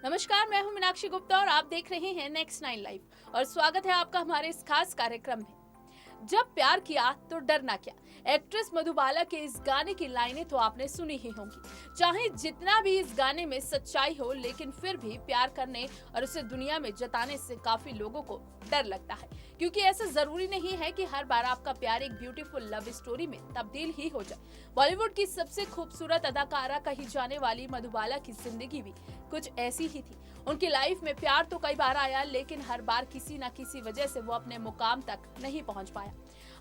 नमस्कार, मैं हूं मीनाक्षी गुप्ता और आप देख रहे हैं नेक्स्ट नाइन लाइव और स्वागत है आपका हमारे इस खास कार्यक्रम में। जब प्यार किया तो डरना क्या। एक्ट्रेस मधुबाला के इस गाने की लाइनें तो आपने सुनी ही होंगी। चाहे जितना भी इस गाने में सच्चाई हो, लेकिन फिर भी प्यार करने और उसे दुनिया में जताने से काफी लोगों को डर लगता है, क्योंकि ऐसा जरूरी नहीं है कि हर बार आपका प्यार एक ब्यूटीफुल लव स्टोरी में तब्दील ही हो जाए। बॉलीवुड की सबसे खूबसूरत अदाकारा कही जाने वाली मधुबाला की जिंदगी भी कुछ ऐसी ही थी। उनकी लाइफ में प्यार तो कई बार आया, लेकिन हर बार किसी न किसी वजह से वो अपने मुकाम तक नहीं पहुंच पाया।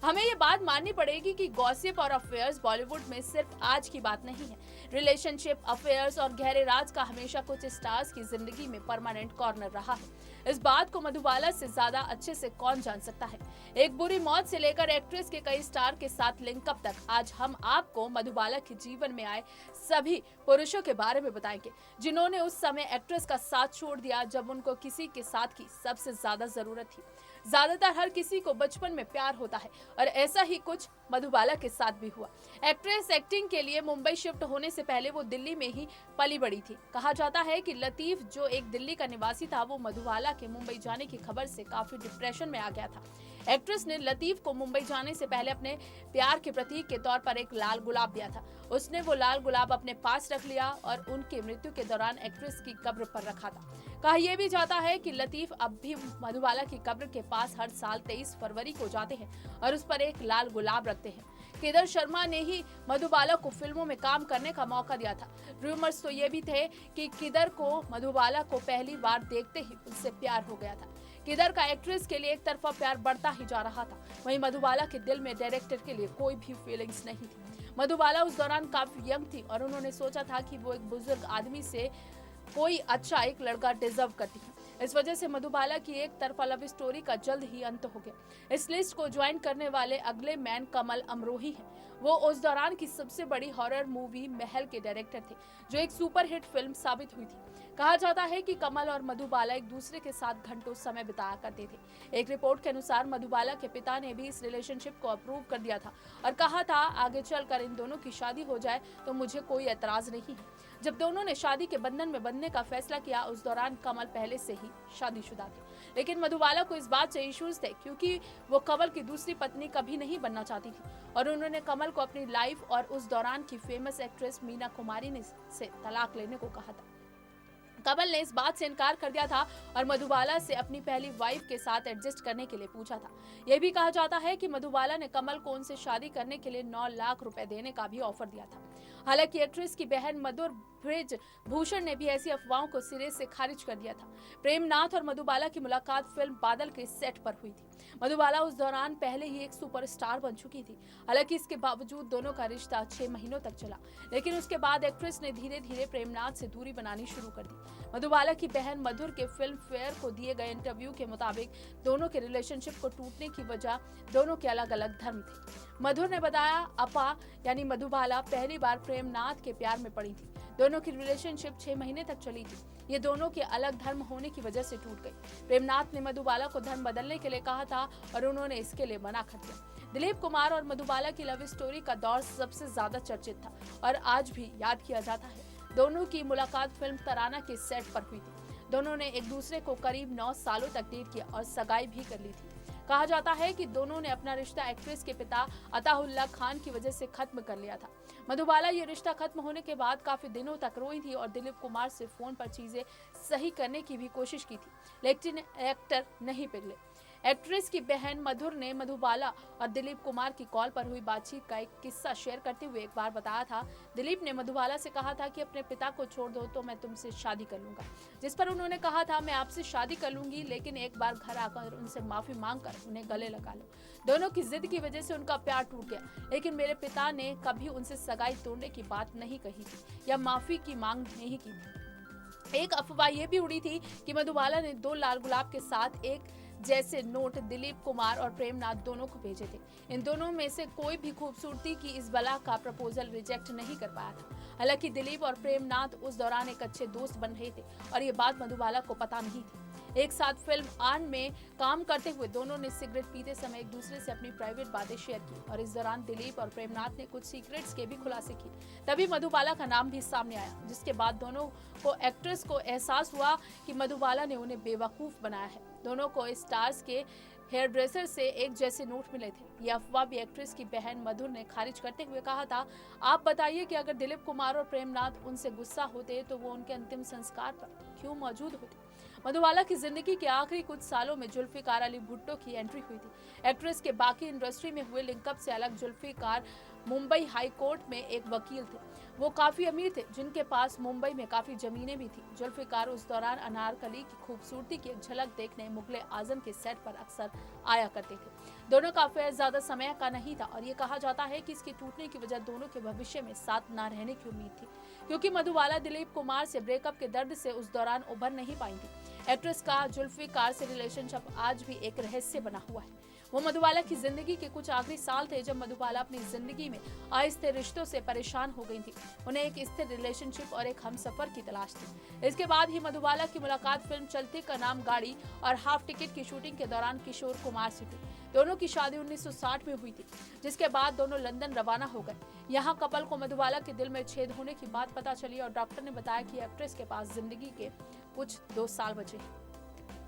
हमें ये बात माननी पड़ेगी कि गॉसिप और अफेयर्स बॉलीवुड में सिर्फ आज की बात नहीं है। रिलेशनशिप, अफेयर्स और गहरे राज का हमेशा कुछ स्टार्स की जिंदगी में परमानेंट कॉर्नर रहा है। इस बात को मधुबाला से ज्यादा अच्छे से कौन जान सकता है। एक बुरी मौत से लेकर एक्ट्रेस के कई स्टार के साथ लिंकअप तक, आज हम आपको मधुबाला के जीवन में आए सभी पुरुषों के बारे में बताएंगे, जिन्होंने उस समय एक्ट्रेस का साथ छोड़ दिया जब उनको किसी के साथ की सबसे ज्यादा जरूरत थी। ज्यादातर हर किसी को बचपन में प्यार होता है और ऐसा ही कुछ मधुबाला के साथ भी हुआ। एक्ट्रेस एक्टिंग के लिए मुंबई शिफ्ट होने से पहले वो दिल्ली में ही पली बड़ी थी। कहा जाता है कि लतीफ, जो एक दिल्ली का निवासी था, वो मधुबाला के मुंबई जाने की खबर से काफी डिप्रेशन में आ गया था। एक्ट्रेस ने लतीफ को मुंबई जाने से पहले अपने प्यार के प्रतीक के तौर पर एक लाल गुलाब दिया था। उसने वो लाल गुलाब अपने पास रख लिया और उनके मृत्यु के दौरान एक्ट्रेस की कब्र पर रखा था। कहा यह भी जाता है कि लतीफ अब भी मधुबाला की कब्र के पास हर साल 23 फरवरी को जाते हैं और उस पर एक लाल गुलाब रखते हैं। केदार शर्मा ने ही मधुबाला को फिल्मों में काम करने का मौका दिया था। रूमर्स तो ये भी थे कि किदर को मधुबाला को पहली बार देखते ही उससे प्यार हो गया था। किदर का एक्ट्रेस के लिए एक तरफा प्यार बढ़ता ही जा रहा था, वहीं मधुबाला के दिल में डायरेक्टर के लिए कोई भी फीलिंग्स नहीं थी। मधुबाला उस दौरान काफी यंग थी और उन्होंने सोचा था कि वो एक बुजुर्ग आदमी से कोई अच्छा एक लड़का डिजर्व करती है। इस वजह से मधुबाला की एक तरफा लव स्टोरी का जल्द ही अंत हो गया। इस लिस्ट को ज्वाइन करने वाले अगले मैन कमल अमरोही हैं। वो उस दौरान की सबसे बड़ी हॉरर मूवी महल के डायरेक्टर थे, जो एक सुपरहिट फिल्म साबित हुई थी। कहा जाता है कि कमल और मधुबाला एक दूसरे के साथ घंटों समय बिताया करते थे। एक रिपोर्ट के अनुसार मधुबाला के पिता ने भी इस रिलेशनशिप को अप्रूव कर दिया था और कहा था, आगे चलकर इन दोनों की शादी हो जाए तो मुझे कोई एतराज नहीं है। जब दोनों ने शादी के बंधन में बंधने का फैसला किया, उस दौरान कमल पहले से ही शादीशुदा थे, लेकिन मधुबाला को इस बात से इश्यूज थे, क्योंकि वो कमल की दूसरी पत्नी कभी नहीं बनना चाहती थी और उन्होंने कमल को अपनी लाइफ और उस दौरान की फेमस एक्ट्रेस मीना कुमारी ने से तलाक लेने को कहा था। कमल ने इस बात से इनकार कर दिया था और मधुबाला से अपनी पहली वाइफ के साथ एडजस्ट करने के लिए पूछा था। यह भी कहा जाता है कि मधुबाला ने कमल को उनसे शादी करने के लिए 9 लाख रुपए देने का भी ऑफर दिया था। हालांकि एक्ट्रेस की बहन मधुर ब्रिज भूषण ने भी ऐसी अफवाहों को सिरे से खारिज कर दिया था। प्रेमनाथ और मधुबाला की मुलाकात फिल्म बादल के सेट पर हुई थी। मधुबाला उस दौरान पहले ही एक सुपरस्टार बन चुकी थी। हालांकि इसके बावजूद दोनों का रिश्ता 6 महीनों तक चला, लेकिन उसके बाद एक्ट्रेस ने धीरे धीरे प्रेमनाथ से दूरी बनानी शुरू कर दी। मधुबाला की बहन मधुर के फिल्म फेयर को दिए गए इंटरव्यू के मुताबिक दोनों के रिलेशनशिप को टूटने की वजह दोनों के अलग अलग धर्म थे। मधुर ने बताया, अपा यानी मधुबाला पहली बार प्रेमनाथ के प्यार में पड़ी थी। दोनों की रिलेशनशिप 6 महीने तक चली थी। ये दोनों के अलग धर्म होने की वजह से टूट गई। प्रेमनाथ ने मधुबाला को धर्म बदलने के लिए कहा था और उन्होंने इसके लिए मना कर दिया। दिलीप कुमार और मधुबाला की लव स्टोरी का दौर सबसे ज्यादा चर्चित था और आज भी याद किया जाता है। दोनों की मुलाकात फिल्म तराना के सेट पर हुई थी। दोनों ने एक दूसरे को करीब 9 सालों तक डेट किया और सगाई भी कर ली थी। कहा जाता है कि दोनों ने अपना रिश्ता एक्ट्रेस के पिता अताउल्ला खान की वजह से खत्म कर लिया था। मधुबाला ये रिश्ता खत्म होने के बाद काफी दिनों तक रोई थी और दिलीप कुमार से फोन पर चीजें सही करने की भी कोशिश की थी, लेकिन एक्टर नहीं पिघले। एक्ट्रेस की बहन मधुर ने मधुबाला और दिलीप कुमार की कॉल पर हुई बातचीत का एक किस्सा शेयर करते हुए एक बार बताया था। दिलीप ने मधुबाला से कहा था कि अपने पिता को छोड़ दो तो मैं तुमसे शादी कर लूंगा, जिस पर उन्होंने कहा था, मैं आपसे शादी कर लूंगी, लेकिन एक बार घर आकर उनसे माफी मांगकर उन्हें गले लगा लो। दोनों की जिद की वजह से उनका प्यार टूट गया, लेकिन मेरे पिता ने कभी उनसे सगाई तोड़ने की बात नहीं कही थी या माफी की मांग नहीं की थी। एक अफवाह यह भी उड़ी थी कि मधुबाला ने 2 लाल गुलाब के साथ एक जैसे नोट दिलीप कुमार और प्रेमनाथ दोनों को भेजे थे। इन दोनों में से कोई भी खूबसूरती की इस बला का प्रपोजल रिजेक्ट नहीं कर पाया था। हालांकि दिलीप और प्रेमनाथ उस दौरान एक अच्छे दोस्त बन रहे थे और ये बात मधुबाला को पता नहीं थी। एक साथ फिल्म आन में काम करते हुए दोनों ने सिगरेट पीते समय एक दूसरे से अपनी प्राइवेट बातें शेयर की और इस दौरान दिलीप और प्रेमनाथ ने कुछ सीक्रेट्स के भी खुलासे किए। तभी मधुबाला का नाम भी सामने आया, जिसके बाद दोनों को एक्ट्रेस को एहसास हुआ कि मधुबाला ने उन्हें बेवकूफ बनाया है। दोनों को स्टार्स के हेयर ड्रेसर से एक जैसे नोट मिले थे। यह अफवाह भी एक्ट्रेस की बहन मधुर ने खारिज करते हुए कहा था, आप बताइए कि अगर दिलीप कुमार और प्रेमनाथ उनसे गुस्सा होते तो वो उनके अंतिम संस्कार पर क्यों मौजूद होते। मधुबाला की जिंदगी के आखिरी कुछ सालों में जुल्फिकार अली भुट्टो की एंट्री हुई थी। एक्ट्रेस के बाकी इंडस्ट्री में हुए लिंकअप से अलग जुल्फिकार मुंबई हाई कोर्ट में एक वकील थे। वो काफी अमीर थे, जिनके पास मुंबई में काफी जमीनें भी थी। जुल्फिकार उस दौरान अनारकली की खूबसूरती की एक झलक देखने मुगले आजम के सेट पर अक्सर आया करते थे। दोनों का अफेयर ज्यादा समय का नहीं था और ये कहा जाता है कि इसके टूटने की वजह दोनों के भविष्य में साथ न रहने की उम्मीद थी, क्योंकि मधुबाला दिलीप कुमार से ब्रेकअप के दर्द से उस दौरान उभर नहीं पाई थी। एक्ट्रेस का जुल्फिकार से रिलेशनशिप आज भी एक रहस्य बना हुआ है। वो मधुबाला की जिंदगी के कुछ आखिरी साल थे जब मधुबाला अपनी जिंदगी में अस्थिर रिश्तों से परेशान हो गई थी। उन्हें एक स्थिर रिलेशनशिप और एक हमसफर की तलाश थी। इसके बाद ही मधुबाला की मुलाकात फिल्म चलती का नाम गाड़ी और हाफ टिकट की शूटिंग के दौरान किशोर कुमार से हुई। दोनों की शादी 1960 में हुई थी, जिसके बाद दोनों लंदन रवाना हो गए। यहाँ कपल को मधुबाला के दिल में छेद होने की बात पता चली और डॉक्टर ने बताया कि एक्ट्रेस के पास जिंदगी के कुछ 2 साल बचे हैं।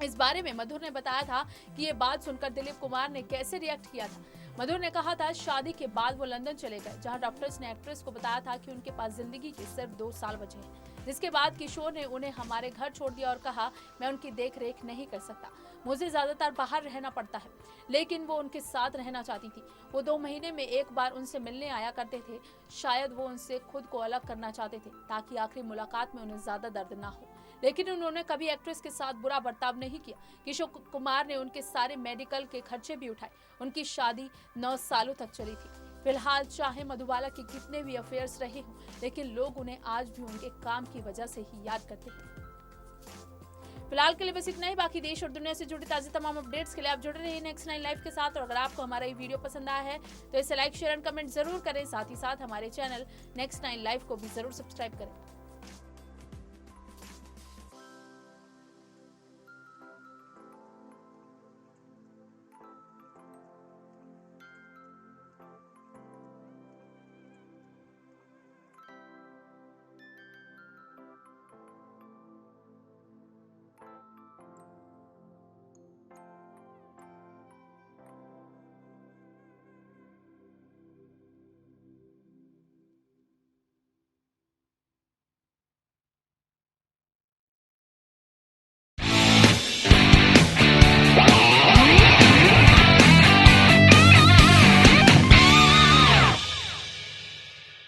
इस बारे में मधुर ने बताया था कि ये बात सुनकर दिलीप कुमार ने कैसे रिएक्ट किया था। मधुर ने कहा था, शादी के बाद वो लंदन चले गए, जहां डॉक्टर्स ने एक्ट्रेस को बताया था कि उनके पास जिंदगी के सिर्फ 2 साल बचे हैं। जिसके बाद किशोर ने उन्हें हमारे घर छोड़ दिया और कहा, मैं उनकी देख रेख नहीं कर सकता, मुझे ज्यादातर बाहर रहना पड़ता है। लेकिन वो उनके साथ रहना चाहती थी। वो 2 महीने में एक बार उनसे मिलने आया करते थे। शायद वो उनसे खुद को अलग करना चाहते थे ताकि आखिरी मुलाकात में उन्हें ज्यादा दर्द ना हो। लेकिन उन्होंने कभी एक्ट्रेस के साथ बुरा बर्ताव नहीं किया। किशोर कुमार ने उनके सारे मेडिकल के खर्चे भी उठाए। उनकी शादी 9 सालों तक चली थी। फिलहाल चाहे मधुबाला के कितने भी अफेयर्स रहे हों, लेकिन लोग उन्हें आज भी उनके काम की वजह से ही याद करते हैं। फिलहाल के लिए बस इतना ही। बाकी देश और दुनिया से जुड़ी ताज़ा तमाम अपडेट्स के लिए आप जुड़े रहिए नेक्स्ट 9 लाइव के साथ। और अगर आपको हमारा ये वीडियो पसंद आया है तो इसे लाइक, शेयर एंड कमेंट जरूर करें। साथ ही साथ हमारे चैनल नेक्स्ट 9 लाइव को भी जरूर सब्सक्राइब करें।